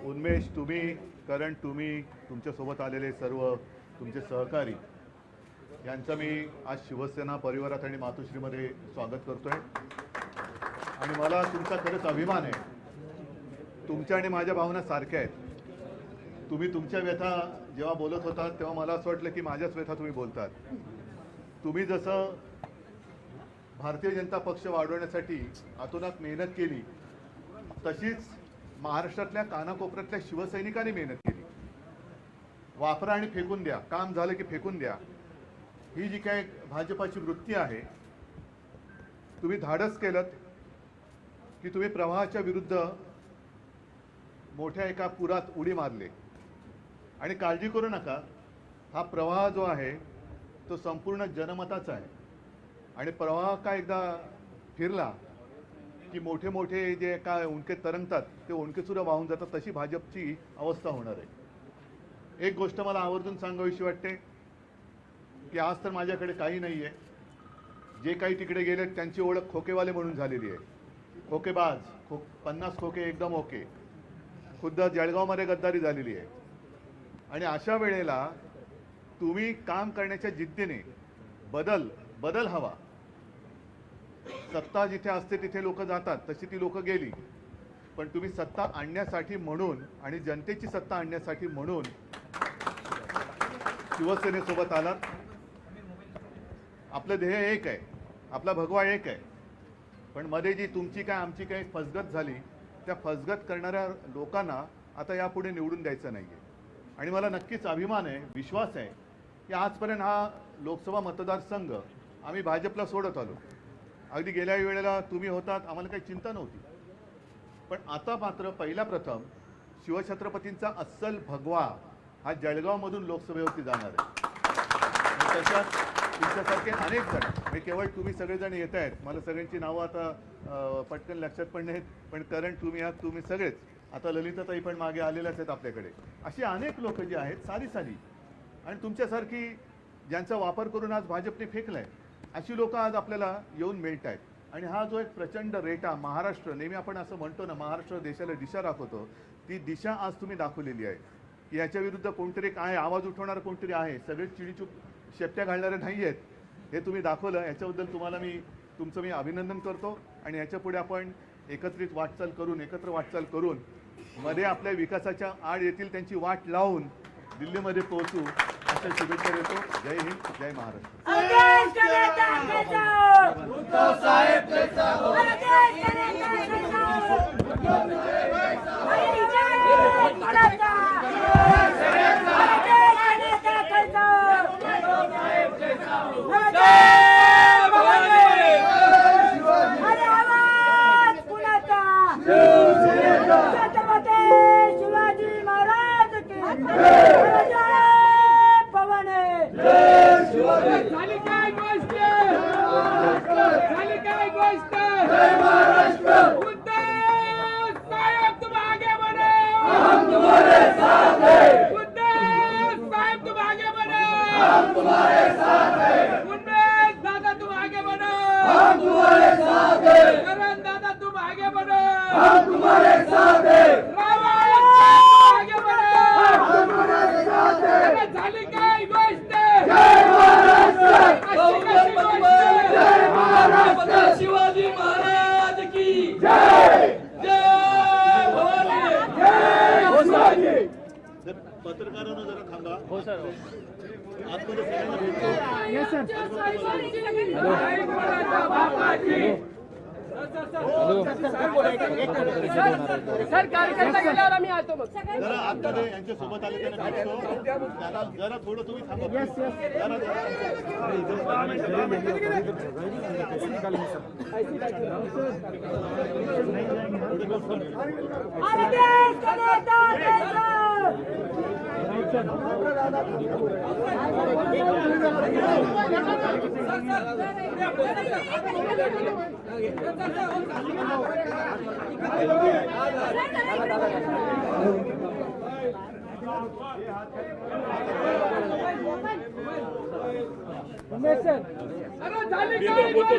उन्मेष, तुम्ही करण, तुम्ही तुमच्यासोबत आलेले सर्व तुमचे सहकारी यांचं मी आज शिवसेना परिवारात आणि मातोश्रीमध्ये स्वागत करतोय। आणि मला तुमचा खरंच अभिमान आहे। तुमच्या आणि माझ्या भावना सारख्या आहेत। तुम्ही तुमच्या व्यथा जेव्हा बोलत होतात तेव्हा मला असं वाटलं की माझ्याच व्यथा तुम्ही बोलतात। तुम्ही जसं भारतीय जनता पक्ष वाढवण्यासाठी अतोनात मेहनत केली तशीच महाराष्ट्रातल्या कानाकोपऱ्यातल्या शिवसैनिकांनी मेहनत केली। वापरा आणि फेकून द्या, काम झालं की फेकून द्या, ही जी काय भाजपाची वृत्ती आहे, तुम्ही धाडस केलं की तुम्ही प्रवाहाच्या विरुद्ध मोठ्या एका पुरात उडी मारले। आणि काळजी करू नका, हा प्रवाह जो आहे तो संपूर्ण जनमताचा आहे। आणि प्रवाह का एकदा फिरला की मोठे मोठे जे काय उंडके तरंगतात ते उंडके सुद्धा वाहून जातात, तशी भाजपची अवस्था होणार आहे। एक गोष्ट मला आवर्जून सांगावीशी वाटते की आज तर माझ्याकडे काही नाही आहे। जे काही तिकडे गेलेत त्यांची ओळख खोकेवाले म्हणून झालेली आहे, खोकेबाज, 50 खोके एकदम ओके। खुद्द जळगावमध्ये गद्दारी झालेली आहे। आणि अशा वेळेला तुम्ही काम करण्याच्या जिद्दीने बदल हवा। सत्ता जिथे असते तिथे लोक जातात, तशी ती लोक गेली, पण तुम्ही सत्ता आणण्यासाठी म्हणून आणि जनतेची सत्ता आणण्यासाठी म्हणून शिवसेनेसोबत आलात। आपलं ध्येय एक आहे, आपला भगवा एक आहे, पण मध्ये जी तुमची काय आमची काय फसगत झाली, त्या फसगत करणाऱ्या लोकांना आता यापुढे निवडून द्यायचं नाहीये। आणि मला नक्कीच अभिमान आहे, विश्वास आहे की आजपर्यंत हा लोकसभा मतदारसंघ आम्ही भाजपला सोडत आलो। अगदी गेल्या वेळेला तुम्ही होतात, आम्हाला काही चिंता नव्हती, पण आता मात्र पहिला प्रथम शिवछत्रपतींचा अस्सल भगवा हा जळगावमधून लोकसभेवरती जाणार आहे। त्याच्यात तुमच्यासारखे अनेक जण, म्हणजे केवळ तुम्ही सगळेजण येत आहेत, मला सगळ्यांची नावं आता पटकन लक्षात पण नाहीत, पण कारण तुम्ही आहात, तुम्ही सगळेच, आता ललिताताई पण मागे आलेल्याच आहेत आपल्याकडे, अशी अनेक लोक जी आहेत सारी आणि तुमच्यासारखी ज्यांचा वापर करून आज भाजपने फेकलाय, अशी लोक आज आपल्याला येऊन मिळत आहेत। आणि हा जो एक प्रचंड रेटा महाराष्ट्र, नेहमी आपण असं म्हणतो ना, महाराष्ट्र देशाला दिशा दाखवतो, ती दिशा आज तुम्ही दाखवलेली आहे की याच्या विरुद्ध कोणतरी काय आवाज उठवणार कोणतरी आहे, सगळे चिडीचूप शेपट्या घालणारे नाही आहेत, हे तुम्ही दाखवलं। याच्याबद्दल तुम्हाला तुमचं मी अभिनंदन करतो। आणि याच्या पुढे आपण एकत्र वाटचाल करून मध्ये आपल्या विकासाच्या आड येतील त्यांची वाट लावून दिल्लीमध्ये पोहोचू, अशा शुभेच्छा देतो। जय हिंद, जय महाराष्ट्र। शिवाजी महाराज की जय, जय भवानी। पत्रकारांना जरा थांबा। हो सर, आतमध्ये सगळ्यांना भेटतो। Yes sir. सर कार्यकर्ता गेल्यावर आम्ही आलो मग जरा आतमध्ये यांच्या सोबत आले त्यांना भेटतो, त्याला जरा थोडं तुम्ही थांबा। अरे झाली काय गोष्ट